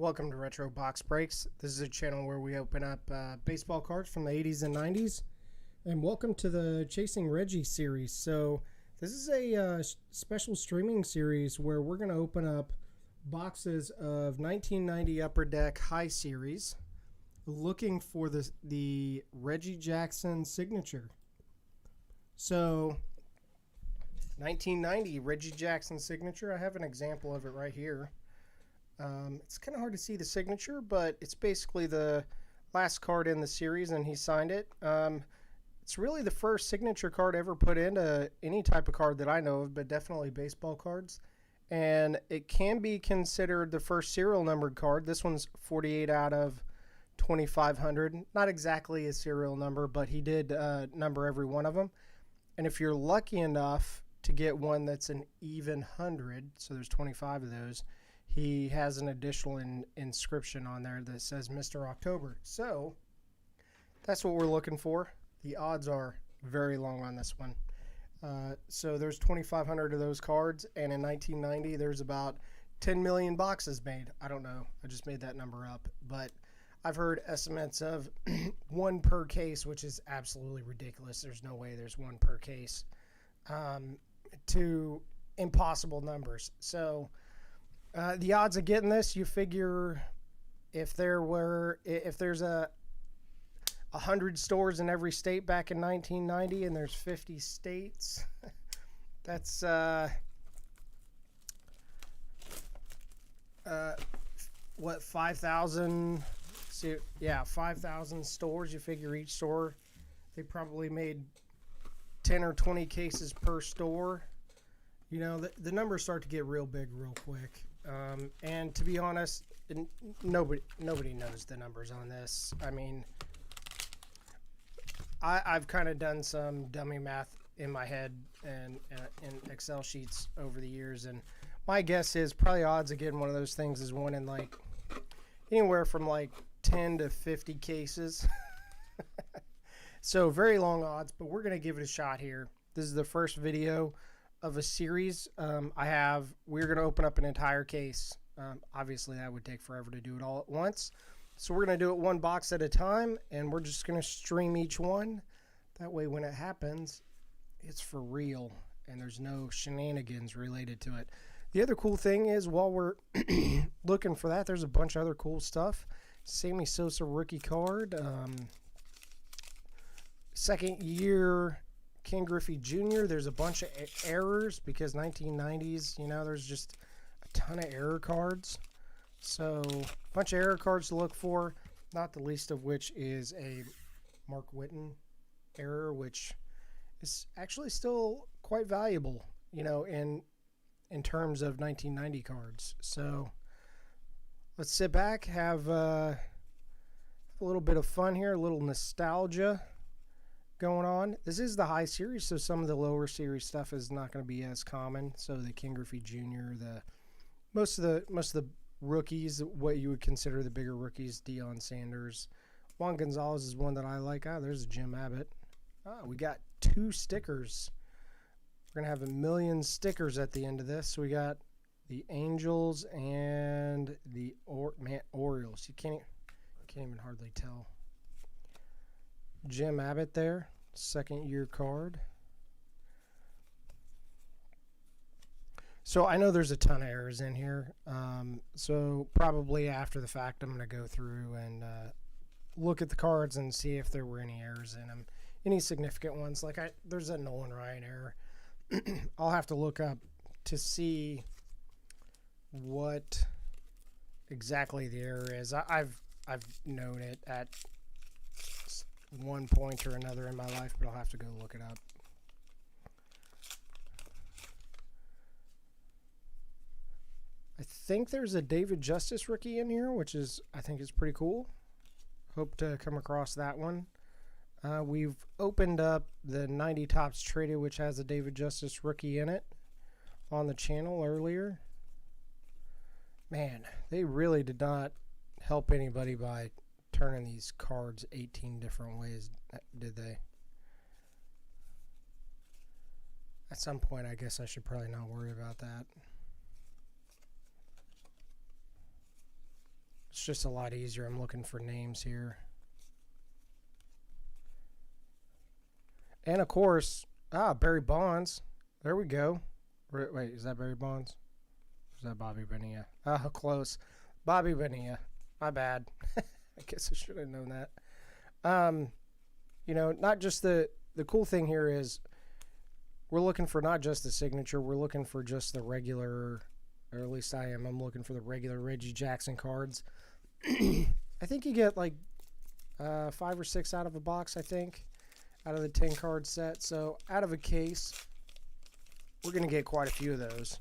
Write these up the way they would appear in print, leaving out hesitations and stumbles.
Welcome to RetroBoxBreaks. This is a channel where we open up baseball cards from the 80s and 90s. And welcome to the Chasing Reggie series. So this is a special streaming series where we're going to open up boxes of 1990 Upper Deck High Series looking for the Reggie Jackson signature. So 1990 Reggie Jackson signature. I have an example of it right here. It's kind of hard to see the signature, but it's basically the last card in the series, and he signed it. It's really the first signature card ever put into any type of card that I know of, but definitely baseball cards. And it can be considered the first serial numbered card. This one's 48 out of 2,500. Not exactly a serial number, but he did number every one of them. And if you're lucky enough to get one that's an even 100, so there's 25 of those, he has an additional inscription on there that says Mr. October. So that's what we're looking for. The odds are very long on this one. So there's 2,500 of those cards, and in 1990 there's about 10 million boxes made. I don't know. I just made that number up, but I've heard estimates of one per case, which is absolutely ridiculous. There's no way there's one per case, to impossible numbers. So the odds of getting this, you figure if there's 100 stores in every state back in 1990 and there's 50 states, that's what, 5,000? So, yeah, 5,000 stores. You figure each store, they probably made 10 or 20 cases per store. You know, the numbers start to get real big real quick. And to be honest, nobody knows the numbers on this. I mean, I've kind of done some dummy math in my head and in Excel sheets over the years, and my guess is probably odds of getting one of those things is one in like anywhere from like 10 to 50 cases. So very long odds, but we're going to give it a shot here. This is the first video of a series. We're going to open up an entire case. Obviously that would take forever to do it all at once. So we're going to do it one box at a time, and we're just going to stream each one. That way when it happens, it's for real and there's no shenanigans related to it. The other cool thing is, while we're looking for that, there's a bunch of other cool stuff. Sammy Sosa rookie card. Second year Ken Griffey Jr. There's a bunch of errors because 1990s, you know, there's just a ton of error cards. So a bunch of error cards to look for, not the least of which is a Mark Whiten error, which is actually still quite valuable, you know, in terms of 1990 cards. So let's sit back, have a little bit of fun here, a little nostalgia going on. This is the high series, so some of the lower series stuff is not going to be as common. So the Ken Griffey Jr., most of the rookies, what you would consider the bigger rookies, Deion Sanders, Juan Gonzalez is one that I like. There's Jim Abbott. We got 2 stickers. We're gonna have 1 million stickers at the end of this. So we got the Angels and the Orioles. You can't even hardly tell. Jim Abbott there, second year card. So I know there's a ton of errors in here. So probably after the fact, I'm going to go through and look at the cards and see if there were any errors in them. Any significant ones. Like there's a Nolan Ryan error. I'll have to look up to see what exactly the error is. I've known it at one point or another in my life, but I'll have to go look it up. I think there's a David Justice rookie in here, which I think is pretty cool. Hope to come across that one. We've opened up the 90 Topps Traded, which has a David Justice rookie in it, on the channel earlier. Man, they really did not help anybody by turning these cards 18 different ways, did they? At some point, I guess I should probably not worry about that. It's just a lot easier. I'm looking for names here. And of course, Barry Bonds. There we go. Wait, is that Barry Bonds? Or is that Bobby Bonilla? Close. Bobby Bonilla. My bad. I guess I should have known that. You know, not just the cool thing here is we're looking for not just the signature, we're looking for just the regular, or at least I am. I'm looking for the regular Reggie Jackson cards. I think you get like 5 or 6 out of a box, I think, out of the 10 card set. So out of a case, we're going to get quite a few of those.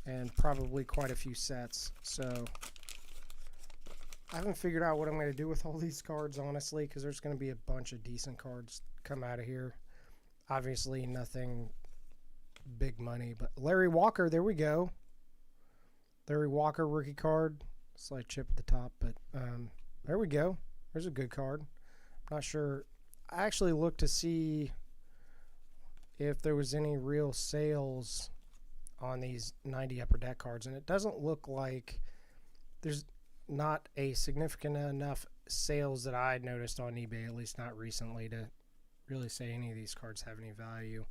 And probably quite a few sets. So I haven't figured out what I'm going to do with all these cards, honestly, because there's going to be a bunch of decent cards come out of here. Obviously, nothing big money, but Larry Walker, there we go. Larry Walker rookie card. Slight chip at the top, but there we go. There's a good card. I'm not sure. I actually looked to see if there was any real sales on these 90 upper deck cards, and it doesn't look like there's not a significant enough sales that I noticed on eBay, at least not recently, to really say any of these cards have any value.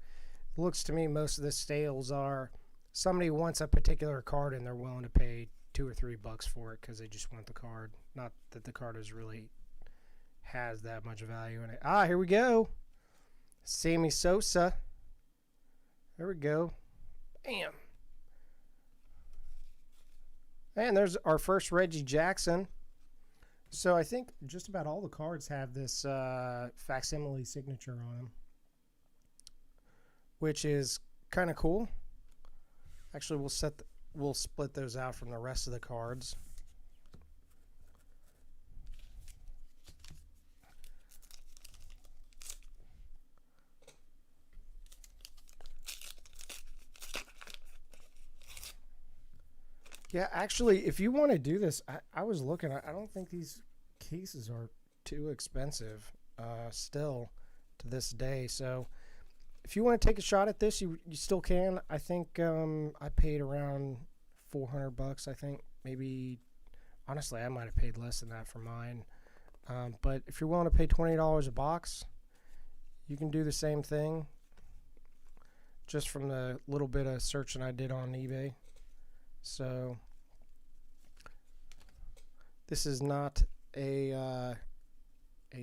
It looks to me most of the sales are somebody wants a particular card and they're willing to pay $2 or $3 for it because they just want the card. Not that the card has that much value in it. Here we go. Sammy Sosa. There we go. Bam. And there's our first Reggie Jackson. So I think just about all the cards have this facsimile signature on them, which is kind of cool. Actually, we'll split those out from the rest of the cards. Yeah, actually, if you want to do this, I was looking. I don't think these cases are too expensive still to this day. So if you want to take a shot at this, you still can. I think I paid around $400. I think maybe, honestly, I might have paid less than that for mine. But if you're willing to pay $20 a box, you can do the same thing. Just from the little bit of searching I did on eBay. So this is not a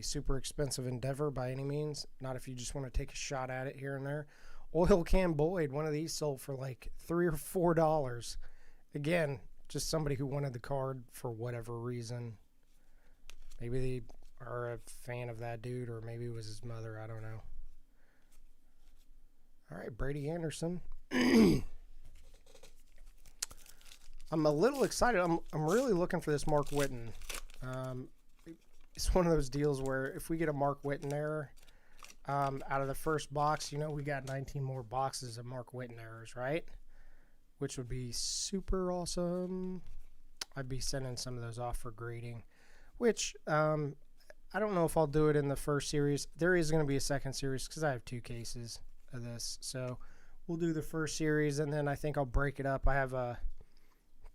super expensive endeavor by any means. Not if you just want to take a shot at it here and there. Oil Can Boyd, one of these sold for like $3 or $4. Again, just somebody who wanted the card for whatever reason. Maybe they are a fan of that dude, or maybe it was his mother. I don't know. All right, Brady Anderson. I'm a little excited. I'm really looking for this Mark Whitten. It's one of those deals where if we get a Mark Whitten error out of the first box, you know, we got 19 more boxes of Mark Whitten errors, right? Which would be super awesome. I'd be sending some of those off for grading, which I don't know if I'll do it in the first series. There is going to be a second series because I have 2 cases of this. So we'll do the first series, and then I think I'll break it up. I have a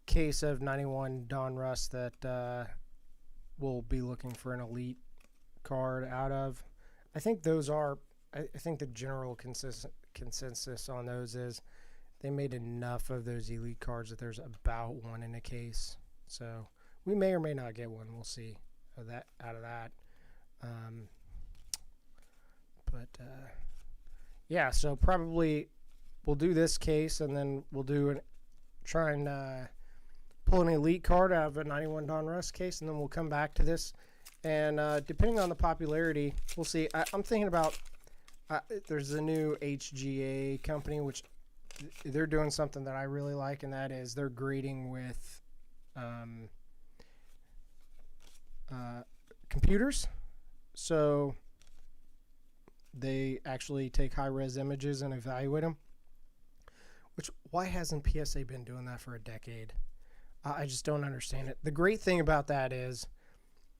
case of 91 Donruss that we'll be looking for an elite card out of. I think those are, I think the general consensus on those is they made enough of those elite cards that there's about one in a case. So we may or may not get one. We'll see out of that. Yeah, so probably we'll do this case, and then we'll try and pull an elite card out of a 91 Donruss case, and then we'll come back to this. And depending on the popularity, we'll see. I'm thinking about there's a new HGA company, which they're doing something that I really like, and that is they're grading with computers. So they actually take high-res images and evaluate them. Why hasn't PSA been doing that for a decade? I just don't understand it. The great thing about that is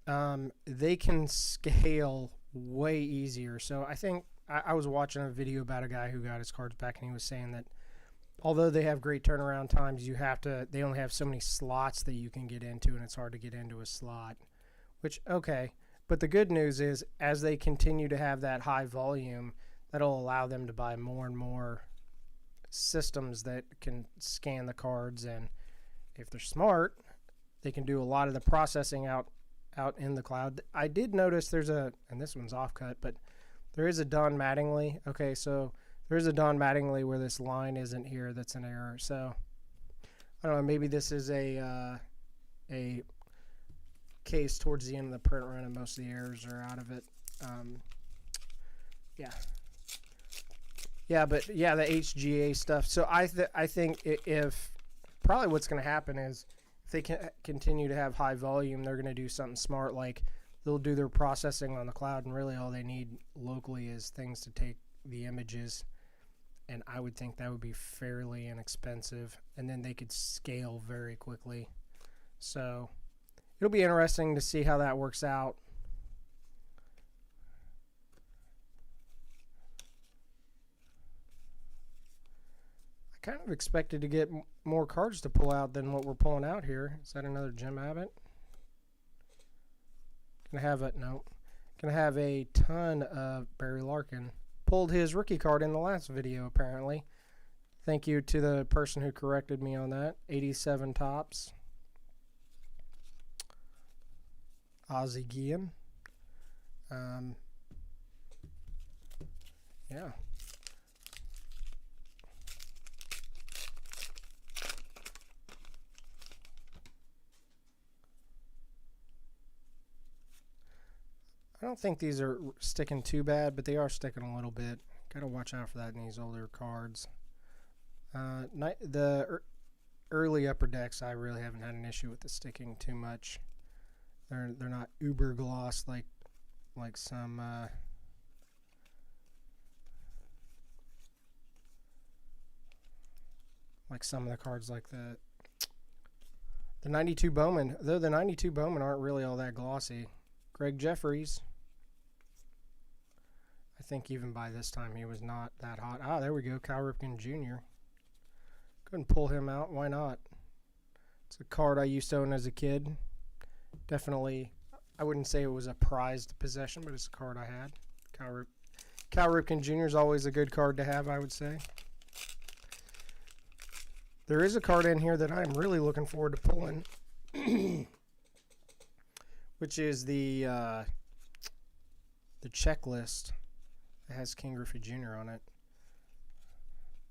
they can scale way easier. So I think I was watching a video about a guy who got his cards back, and he was saying that although they have great turnaround times, they only have so many slots that you can get into, and it's hard to get into a slot. Which, okay. But the good news is, as they continue to have that high volume, that'll allow them to buy more and more systems that can scan the cards, and if they're smart, they can do a lot of the processing out in the cloud. I did notice and this one's offcut, but there is a Don Mattingly. Okay, so there's a Don Mattingly where this line isn't here. That's an error. So I don't know. Maybe this is a case towards the end of the print run, and most of the errors are out of it. But the HGA stuff. So I think if probably what's going to happen is if they can continue to have high volume, they're going to do something smart, like they'll do their processing on the cloud, and really all they need locally is things to take the images, and I would think that would be fairly inexpensive, and then they could scale very quickly. So it'll be interesting to see how that works out. I kind of expected to get more cards to pull out than what we're pulling out here. Is that another Jim Abbott? Gonna have a ton of Barry Larkin. Pulled his rookie card in the last video, apparently. Thank you to the person who corrected me on that. 87 tops. Ozzie Guillen. Yeah. I don't think these are sticking too bad, but they are sticking a little bit. Gotta watch out for that in these older cards. The early upper decks, I really haven't had an issue with the sticking too much. They're not uber gloss like some of the cards, like the 92 Bowman. Though the 92 Bowman aren't really all that glossy. Greg Jeffries. I think even by this time he was not that hot. Ah, there we go. Cal Ripken Jr. Couldn't pull him out. Why not? It's a card I used to own as a kid. Definitely, I wouldn't say it was a prized possession, but it's a card I had. Cal Ripken Jr. is always a good card to have, I would say. There is a card in here that I'm really looking forward to pulling, which is the checklist that has King Griffey Jr. on it.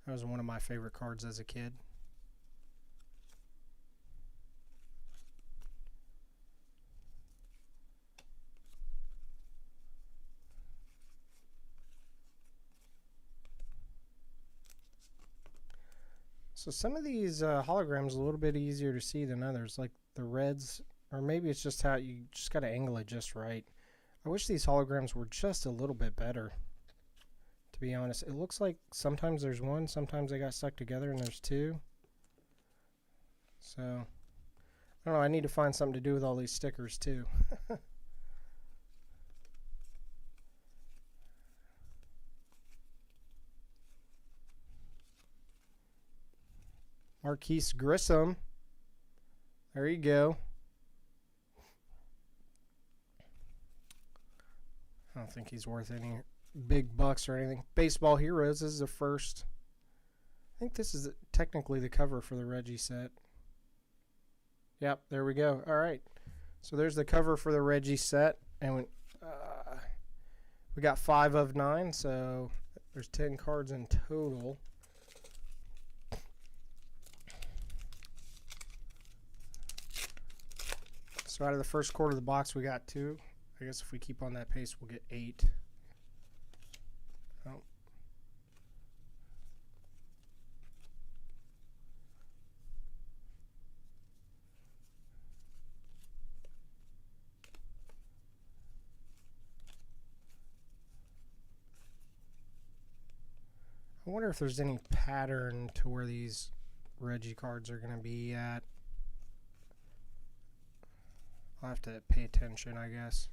That was one of my favorite cards as a kid. So some of these holograms are a little bit easier to see than others, like the reds, or maybe it's just how you just got to angle it just right. I wish these holograms were just a little bit better, to be honest. It looks like sometimes there's one, sometimes they got stuck together and there's two. So, I don't know, I need to find something to do with all these stickers too. Marquise Grissom. There you go. I don't think he's worth any big bucks or anything. Baseball Heroes. This is the first. I think this is technically the cover for the Reggie set. Yep, there we go. All right. So there's the cover for the Reggie set. And we got 5 of 9. So there's 10 cards in total. So out of the first quarter of the box, we got 2. I guess if we keep on that pace, we'll get 8. Oh. I wonder if there's any pattern to where these Reggie cards are going to be at. I'll have to pay attention, I guess.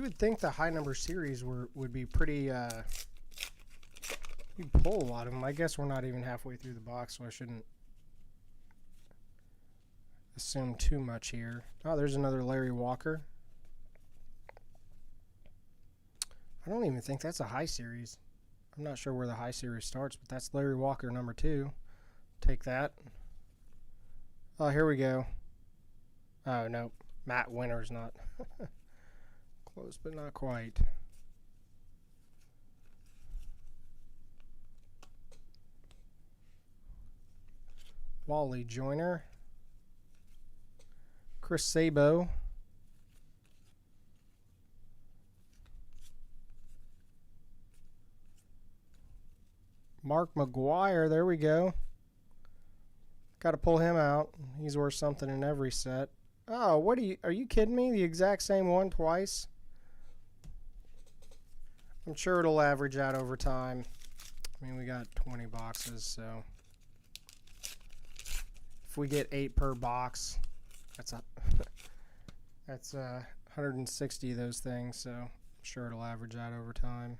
You would think the high number series would be pretty, you'd pull a lot of them. I guess we're not even halfway through the box, so I shouldn't assume too much here. Oh, there's another Larry Walker. I don't even think that's a high series. I'm not sure where the high series starts, but that's Larry Walker number 2. Take that. Oh, here we go. Oh, no. Matt Winter's not. Close, but not quite. Wally Joyner. Chris Sabo. Mark McGuire, there we go. Got to pull him out. He's worth something in every set. Oh, what are you kidding me? The exact same one twice? I'm sure it'll average out over time. I mean, we got 20 boxes, so if we get 8 per box, that's 160 of those things, so I'm sure it'll average out over time.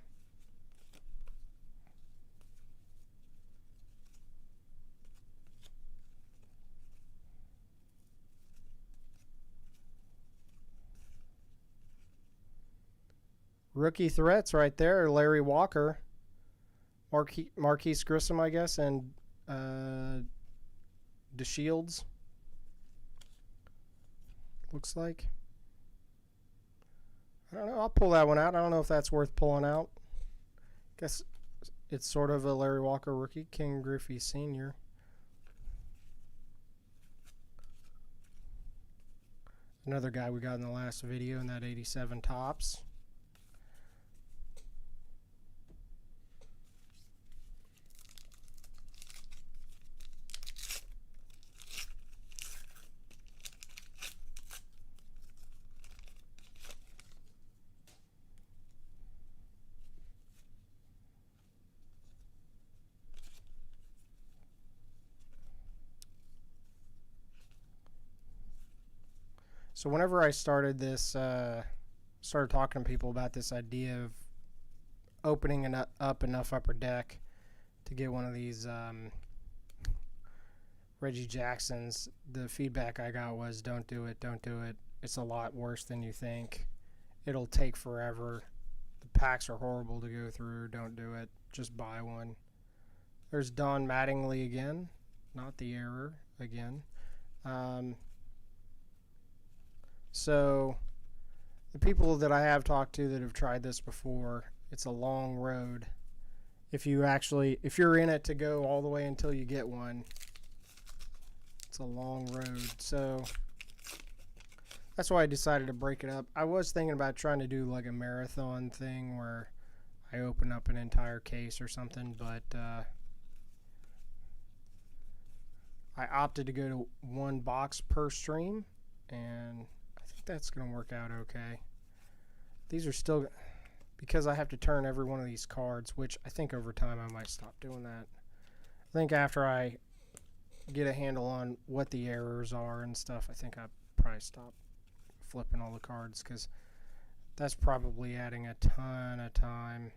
Rookie threats right there. Larry Walker, Marquise Grissom, I guess, and DeShields. Looks like. I don't know. I'll pull that one out. I don't know if that's worth pulling out. Guess it's sort of a Larry Walker rookie. King Griffey Sr. Another guy we got in the last video in that 87 Topps. So whenever I started this, started talking to people about this idea of opening up enough upper deck to get one of these Reggie Jacksons, the feedback I got was, don't do it, don't do it. It's a lot worse than you think. It'll take forever. The packs are horrible to go through. Don't do it. Just buy one. There's Don Mattingly again. Not the error again. So the people that I have talked to that have tried this before, it's a long road. If you're in it to go all the way until you get one, it's a long road. So that's why I decided to break it up. I was thinking about trying to do like a marathon thing where I open up an entire case or something, but I opted to go to 1 box per stream, and I think that's going to work out okay. These are still, because I have to turn every one of these cards, which I think over time I might stop doing that. I think after I get a handle on what the errors are and stuff, I think I'll probably stop flipping all the cards, because that's probably adding a ton of time.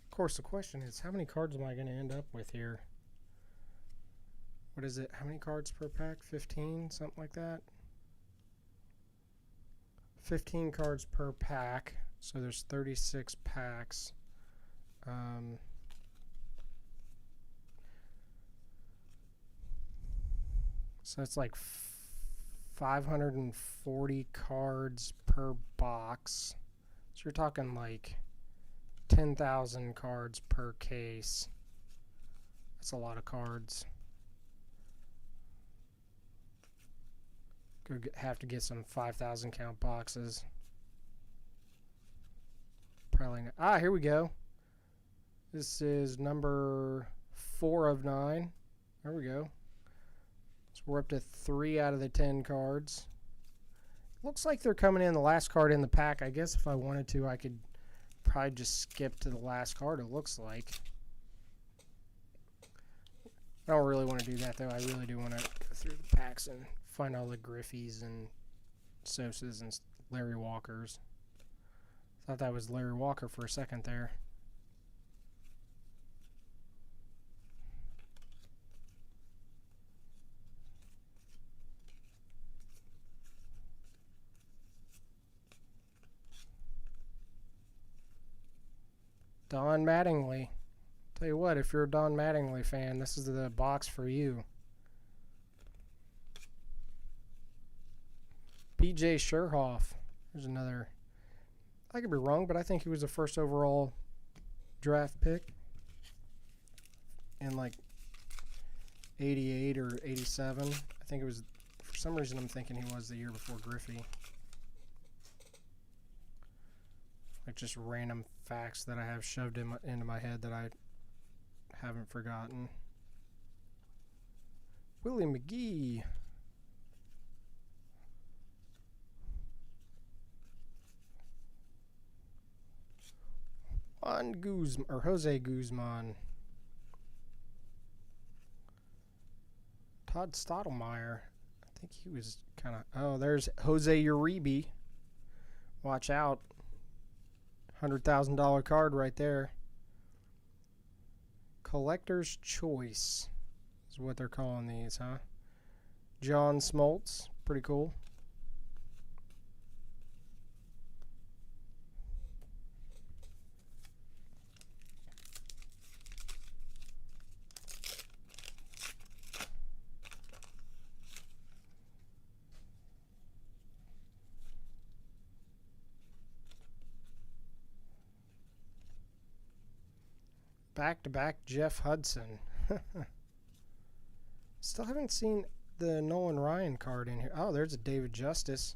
Of course, the question is, how many cards am I going to end up with here? What is it? How many cards per pack? 15? Something like that? 15 cards per pack. So there's 36 packs. So it's like 540 cards per box. So you're talking like 10,000 cards per case. That's a lot of cards. Have to get some 5,000 count boxes. Probably not. Ah, here we go. This is number 4 of 9. There we go. So we're up to 3 out of the 10 cards. Looks like they're coming in the last card in the pack. I guess if I wanted to, I could probably just skip to the last card, it looks like. I don't really want to do that, though. I really do want to go through the packs and find all the Griffies and Sosas and Larry Walkers. Thought that was Larry Walker for a second there. Don Mattingly. Tell you what, if you're a Don Mattingly fan, this is the box for you. B.J. Sherhoff. There's another. I could be wrong, but I think he was the first overall draft pick in like 88 or 87. I think it was, for some reason I'm thinking he was the year before Griffey. Like just random facts that I have shoved into my head that I haven't forgotten. Willie McGee. Jose Guzman. Todd Stottlemyre. I think he was kind of... Oh, there's Jose Uribe. Watch out. $100,000 card right there. Collector's Choice is what they're calling these, huh? John Smoltz. Pretty cool. Back-to-back Jeff Hudson. Still haven't seen the Nolan Ryan card in here. Oh, there's a David Justice.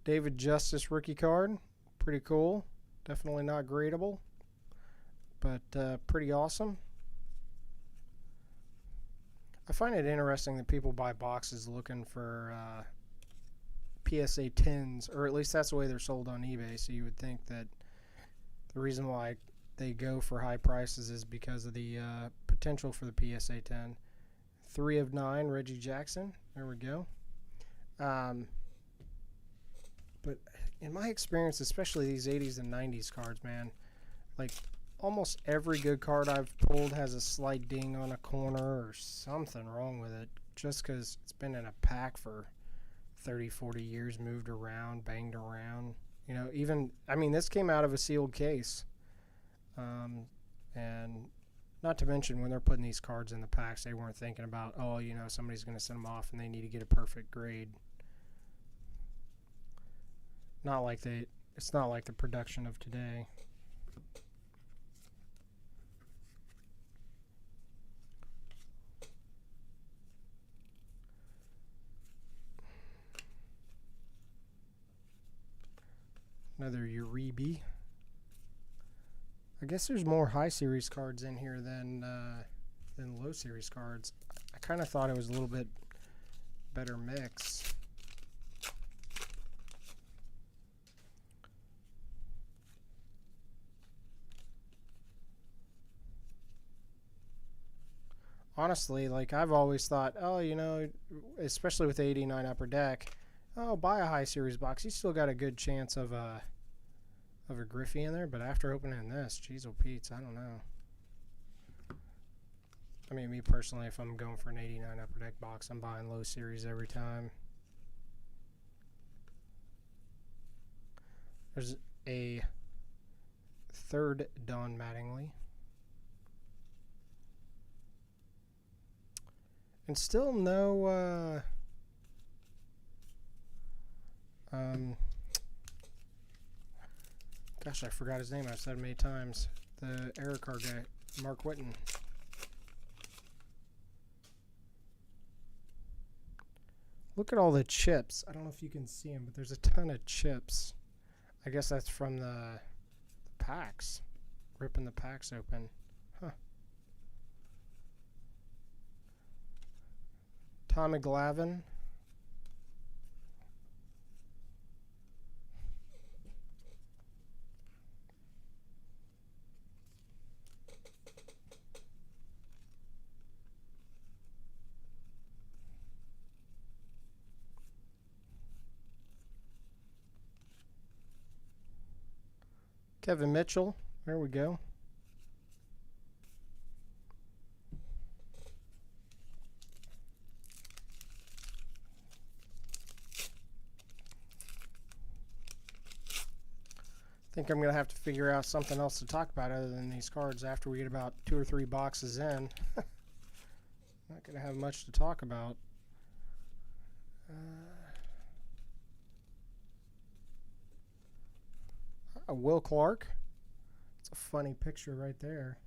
David Justice rookie card. Pretty cool. Definitely not gradable, but pretty awesome. I find it interesting that people buy boxes looking for PSA 10s, or at least that's the way they're sold on eBay. So you would think that the reason why they go for high prices is because of the potential for the PSA 10. 3 of 9, Reggie Jackson. There we go. But in my experience, especially these 80s and 90s cards, man, like almost every good card I've pulled has a slight ding on a corner or something wrong with it, just because it's been in a pack for 30, 40 years, moved around, banged around. You know, even, I mean, this came out of a sealed case. And not to mention when they're putting these cards in the packs, they weren't thinking about, oh, you know, somebody's going to send them off and they need to get a perfect grade. It's not like the production of today. Another Uribe. I guess there's more high series cards in here than low series cards. I kind of thought it was a little bit better mix. Honestly, like I've always thought, oh, you know, especially with 89 Upper Deck, oh, buy a high series box. You still got a good chance of a Griffey in there, but after opening this, geez, oh Pete's, I don't know. I mean, me personally, if I'm going for an 89 Upper Deck box, I'm buying low series every time. There's a third Don Mattingly. And still no, gosh, I forgot his name. I've said it many times. The error card guy, Mark Whitten. Look at all the chips. I don't know if you can see them, but there's a ton of chips. I guess that's from the packs. Ripping the packs open. Huh. Tommy Glavine. Kevin Mitchell. There we go. I think I'm going to have to figure out something else to talk about other than these cards after we get about 2 or 3 boxes in. Not going to have much to talk about. Will Clark. It's a funny picture right there.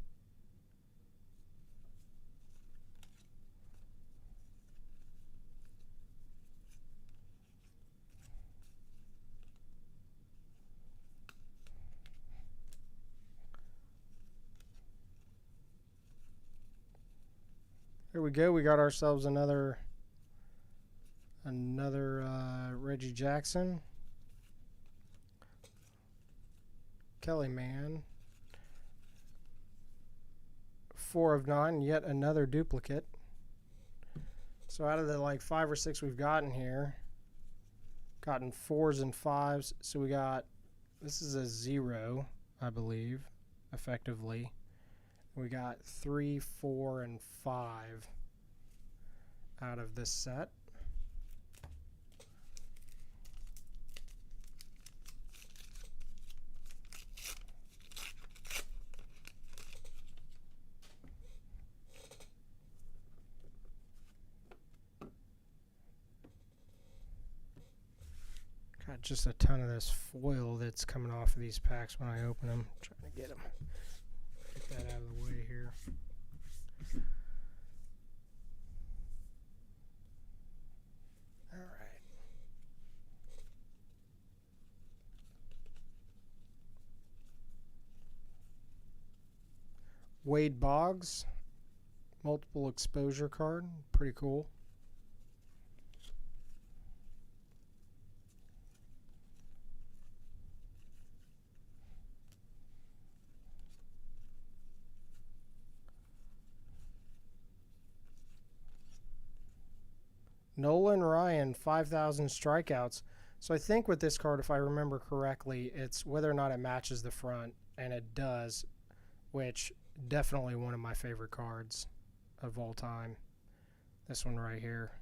Here we go. We got ourselves another Reggie Jackson. Kelly Man. 4 of 9. Yet another duplicate. So out of the like 5 or 6 we've gotten here, gotten 4s and 5s. So we got, this is a 0, I believe, effectively. We got 3, 4, and 5 out of this set. Got just a ton of this foil that's coming off of these packs when I open them. Trying to get them. Get that out of the way here. All right. Wade Boggs, multiple exposure card. Pretty cool. Nolan Ryan, 5,000 strikeouts. So I think with this card, if I remember correctly, it's whether or not it matches the front, and it does, which definitely one of my favorite cards of all time. This one right here,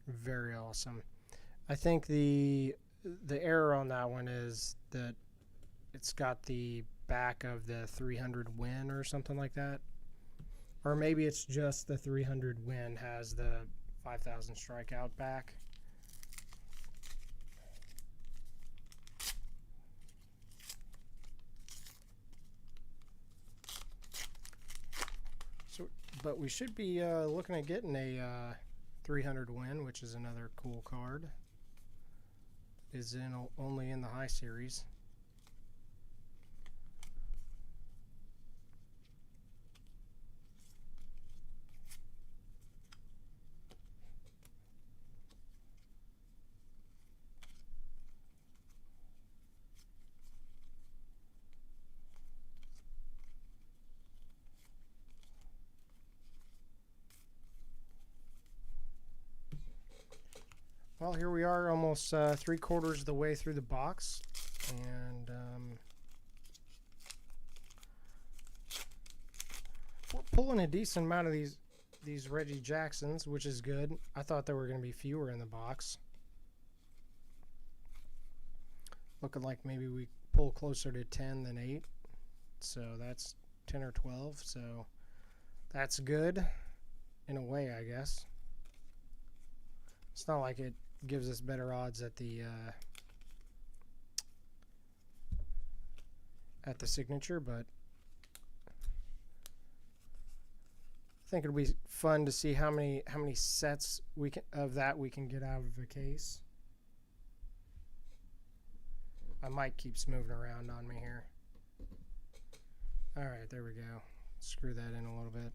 very awesome. I think the error on that one is that it's got the back of the 300 win or something like that, or maybe it's just the 300 win has the 5,000 strikeout back. So, but we should be looking at getting a 300 win, which is another cool card. Is in only in the high series. Well, here we are, almost 3/4 of the way through the box, and we're pulling a decent amount of these Reggie Jacksons, which is good. I thought there were going to be fewer in the box. Looking like maybe we pull closer to 10 than 8, so that's 10 or 12, so that's good in a way, I guess. It's not like it gives us better odds at the signature, but I think it'll be fun to see how many sets we can get out of a case. My mic keeps moving around on me here. All right, there we go. Screw that in a little bit.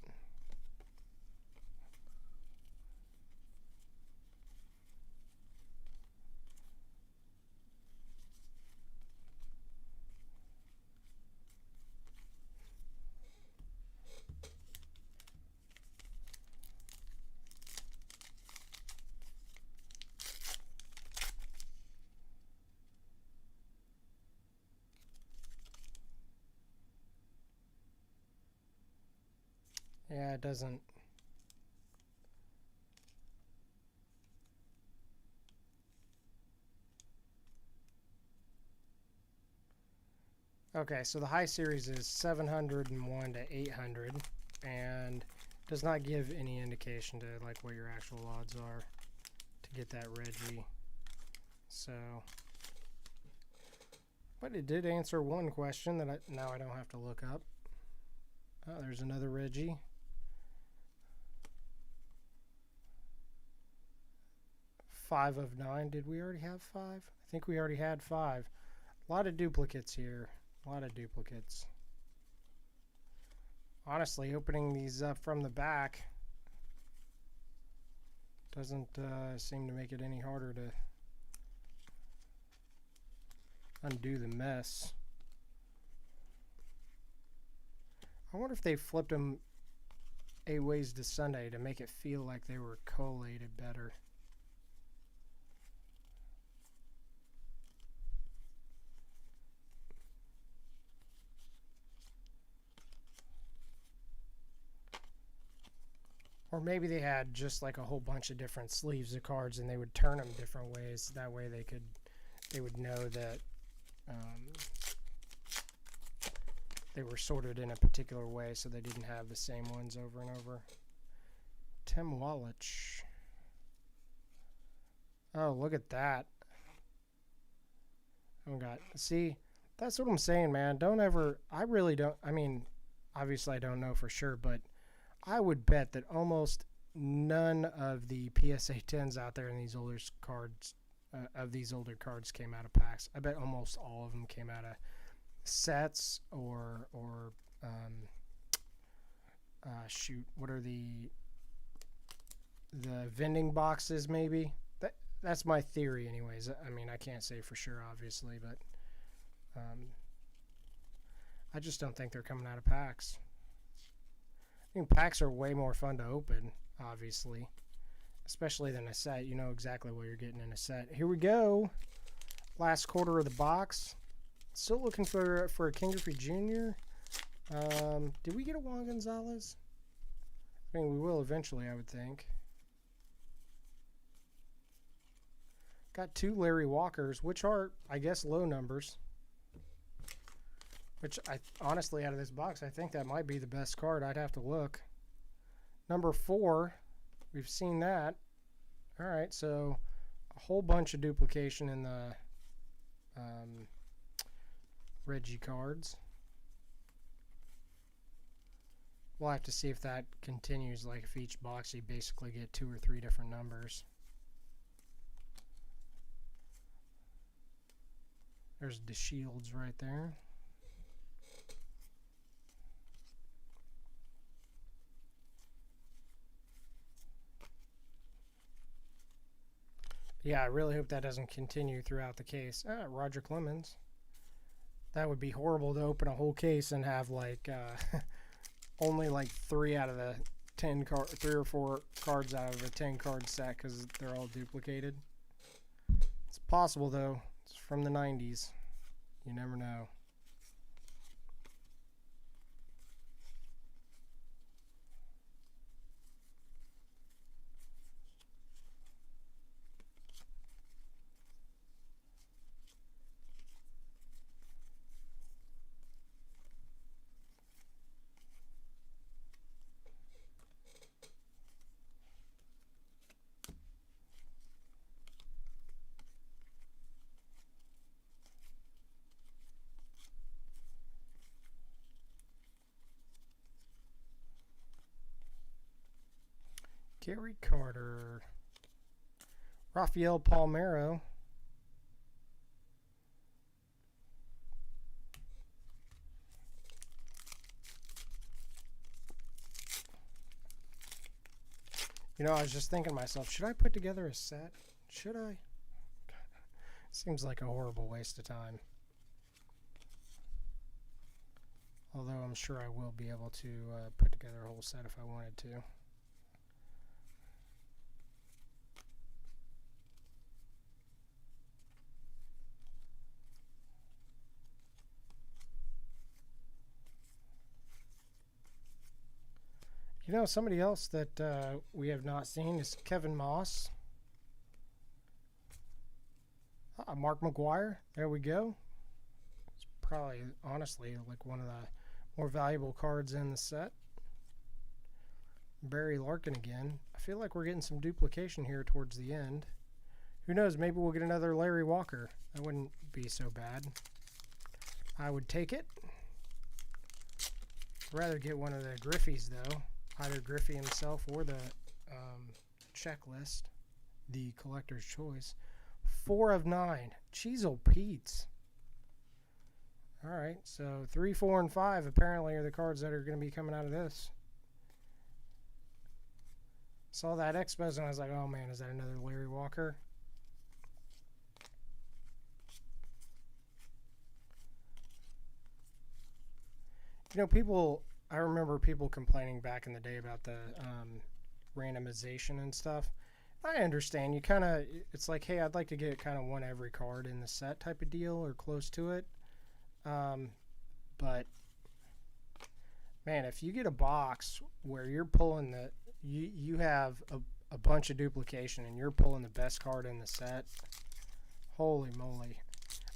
Yeah, it doesn't. Okay, so the high series is 701 to 800 and does not give any indication to like what your actual odds are to get that Reggie. So, but it did answer one question that now I don't have to look up. Oh, there's another Reggie. Five of 9. Did we already have 5? I think we already had 5. A lot of duplicates here. A lot of duplicates. Honestly, opening these up from the back doesn't seem to make it any harder to undo the mess. I wonder if they flipped them 8 ways to Sunday to make it feel like they were collated better. Or maybe they had just like a whole bunch of different sleeves of cards and they would turn them different ways. That way they would know that they were sorted in a particular way so they didn't have the same ones over and over. Tim Wallach. Oh, look at that. Oh God. See, that's what I'm saying, man. Don't ever, I really don't, I mean, obviously I don't know for sure, but I would bet that almost none of the PSA 10s out there in these older cards, came out of packs. I bet almost all of them came out of sets or shoot, what are the vending boxes maybe? That's my theory anyways. I mean, I can't say for sure obviously, but I just don't think they're coming out of packs. I mean, packs are way more fun to open, obviously, especially than a set. You know exactly what you're getting in a set. Here we go. Last quarter of the box. Still looking for a King Griffey Jr. Did we get a Juan Gonzalez? I mean, we will eventually, I would think. Got 2 Larry Walkers, which are, I guess, low numbers. Which, honestly, out of this box, I think that might be the best card. I'd have to look. Number 4, we've seen that. All right, so a whole bunch of duplication in the Reggie cards. We'll have to see if that continues. Like if each box you basically get 2 or 3 different numbers. There's the Shields right there. Yeah, I really hope that doesn't continue throughout the case. Roger Clemens. That would be horrible to open a whole case and have like only like 3 out of the 3 or 4 cards out of a 10 card set because they're all duplicated. It's possible though. It's from the 90s. You never know. Gary Carter. Raphael Palmeiro. You know, I was just thinking to myself, should I put together a set? Should I? Seems like a horrible waste of time. Although I'm sure I will be able to put together a whole set if I wanted to. You know, somebody else that we have not seen is Kevin Moss. Mark McGuire. There we go. It's probably, honestly, like one of the more valuable cards in the set. Barry Larkin again. I feel like we're getting some duplication here towards the end. Who knows? Maybe we'll get another Larry Walker. That wouldn't be so bad. I would take it. I'd rather get one of the Griffies, though. Either Griffey himself or the checklist. The collector's choice. 4 of 9. Cheezel Pete's. Alright, so 3, 4, and 5 apparently are the cards that are going to be coming out of this. Saw that Expos and I was like, oh man, is that another Larry Walker? You know, I remember people complaining back in the day about the randomization and stuff. I understand. It's like, hey, I'd like to get kind of one every card in the set type of deal or close to it. But, man, if you get a box where you're pulling you have a bunch of duplication and you're pulling the best card in the set, holy moly.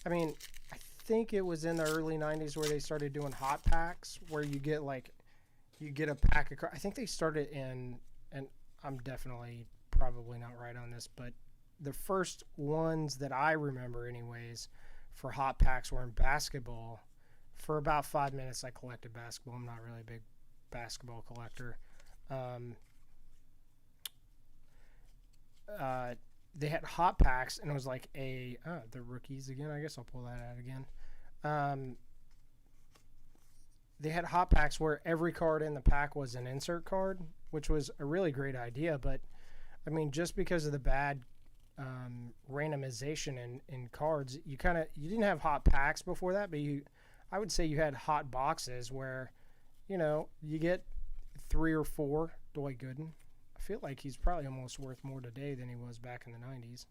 I mean, I think it was in the early 90s where they started doing hot packs where you get a pack of cards. I think they started and I'm definitely probably not right on this, but the first ones that I remember anyways for hot packs were in basketball. For about 5 minutes I collected basketball. I'm not really a big basketball collector. They had hot packs and it was like the rookies again. I guess I'll pull that out again. They had hot packs where every card in the pack was an insert card, which was a really great idea. But I mean, just because of the bad randomization in cards, you didn't have hot packs before that, but I would say you had hot boxes where, you know, you get 3 or 4 Dwight Gooden. I feel like he's probably almost worth more today than he was back in the 90s.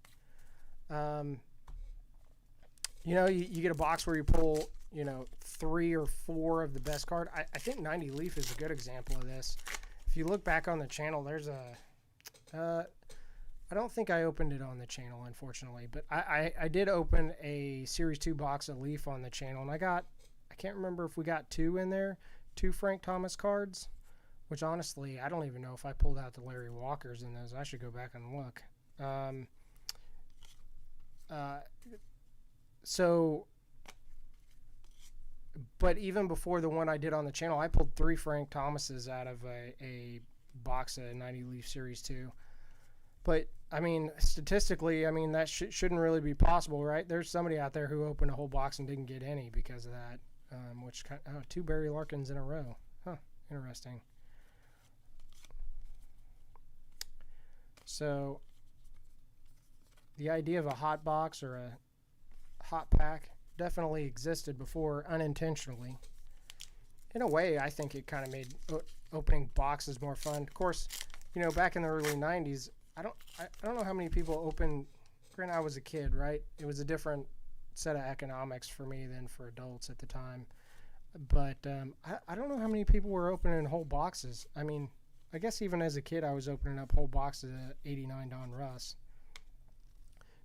You know, you get a box where you pull, you know, 3 or 4 of the best card. I think 90 Leaf is a good example of this. If you look back on the channel, there's I don't think I opened it on the channel, unfortunately, but I did open a Series 2 box of Leaf on the channel, and I can't remember if we got 2 in there, 2 Frank Thomas cards, which honestly, I don't even know if I pulled out the Larry Walkers in those. I should go back and look. But even before the one I did on the channel, I pulled 3 Frank Thomases out of a box of 90 Leaf Series 2. But, I mean, statistically, I mean, that shouldn't really be possible, right? There's somebody out there who opened a whole box and didn't get any because of that, 2 Barry Larkins in a row. Huh, interesting. So, the idea of a hot box or a hot pack definitely existed before unintentionally. In a way, I think it kind of made opening boxes more fun. Of course, you know, back in the early 90s, I don't know how many people opened. Granted, I was a kid, right? It was a different set of economics for me than for adults at the time. But I don't know how many people were opening whole boxes. I mean, I guess even as a kid, I was opening up whole boxes of 89 Don Russ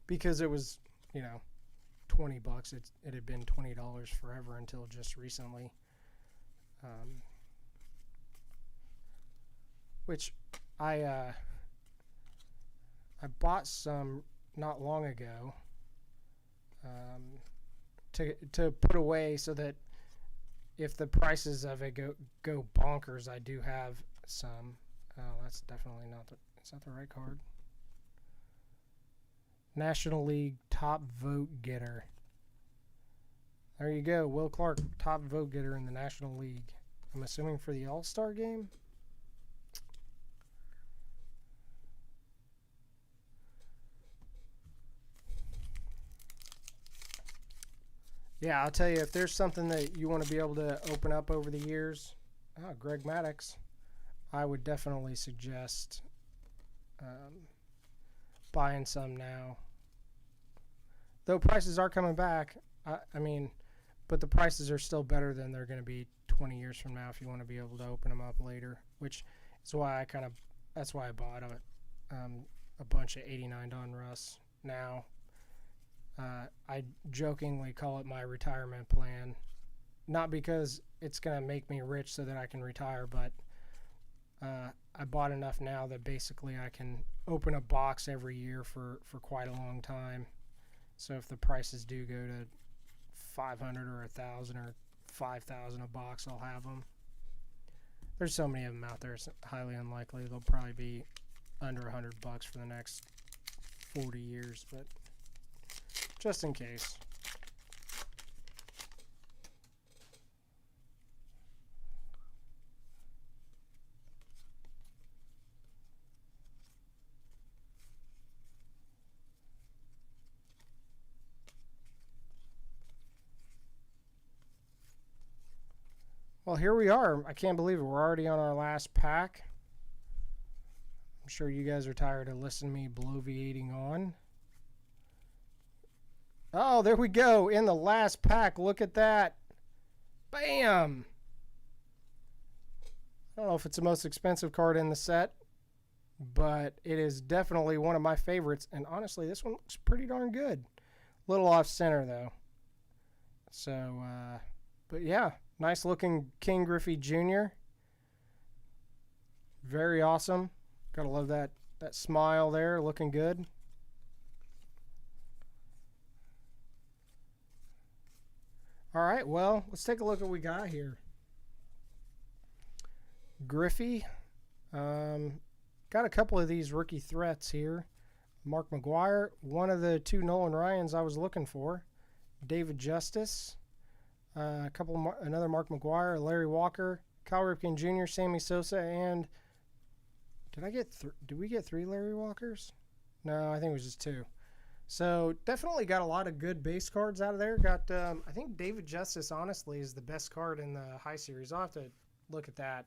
because it was, you know, $20. It had been $20 forever until just recently. Which I bought some not long ago to put away so that if the prices of it go bonkers, I do have some. Oh, that's definitely not is that the right card? National League top vote getter. There you go, Will Clark, top vote getter in the National League. I'm assuming for the All-Star game. Yeah, I'll tell you, if there's something that you want to be able to open up over the years, Greg Maddux, I would definitely suggest buying some now. Though prices are coming back, I mean, but the prices are still better than they're going to be 20 years from now if you want to be able to open them up later, which That's why I bought a bunch of 89 Donruss. Now, I jokingly call it my retirement plan. Not because it's going to make me rich so that I can retire, but I bought enough now that basically I can open a box every year for quite a long time. So if the prices do go to 500 or 1,000 or 5,000 a box, I'll have them. There's so many of them out there, it's highly unlikely. They'll probably be under $100 for the next 40 years, but just in case. Well, here we are. I can't believe it. We're already on our last pack. I'm sure you guys are tired of listening to me bloviating on. Oh, there we go. In the last pack. Look at that. Bam! I don't know if it's the most expensive card in the set, but it is definitely one of my favorites. And honestly, this one looks pretty darn good. A little off center, though. So, but yeah. Nice looking King Griffey Jr. Very awesome. Gotta love that smile there, looking good. All right, well, let's take a look at what we got here. Griffey. Got a couple of these rookie threats here. Mark McGwire, one of the two Nolan Ryans I was looking for. David Justice. Another Mark McGwire, Larry Walker, Cal Ripken Jr., Sammy Sosa, and did we get 3 Larry Walkers? No, I think it was just 2. So definitely got a lot of good base cards out of there. Got I think David Justice honestly is the best card in the high series. I'll have to look at that.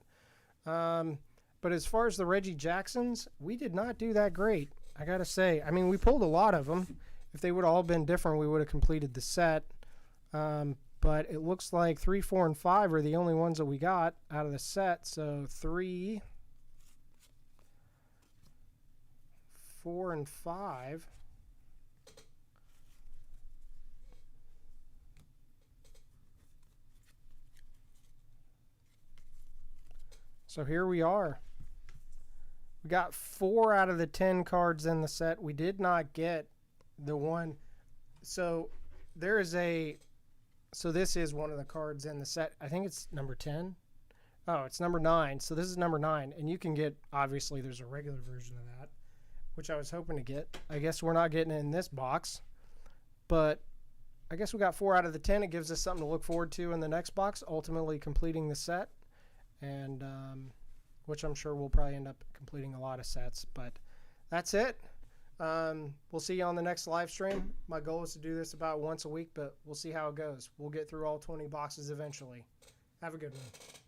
But as far as the Reggie Jacksons, we did not do that great. I gotta say. I mean, we pulled a lot of them. If they would have all been different, we would have completed the set. But it looks like 3, 4, and 5 are the only ones that we got out of the set. So 3, 4, and 5. So here we are. We got 4 out of the 10 cards in the set. We did not get the one. So there is So this is one of the cards in the set. I think it's number 10. Oh, it's number 9. So this is number 9. And you can get, obviously, there's a regular version of that, which I was hoping to get. I guess we're not getting it in this box. But I guess we got 4 out of the 10. It gives us something to look forward to in the next box, ultimately completing the set. And which I'm sure we'll probably end up completing a lot of sets. But that's it. We'll see you on the next live stream. My goal is to do this about once a week, but we'll see how it goes. We'll get through all 20 boxes eventually. Have a good one.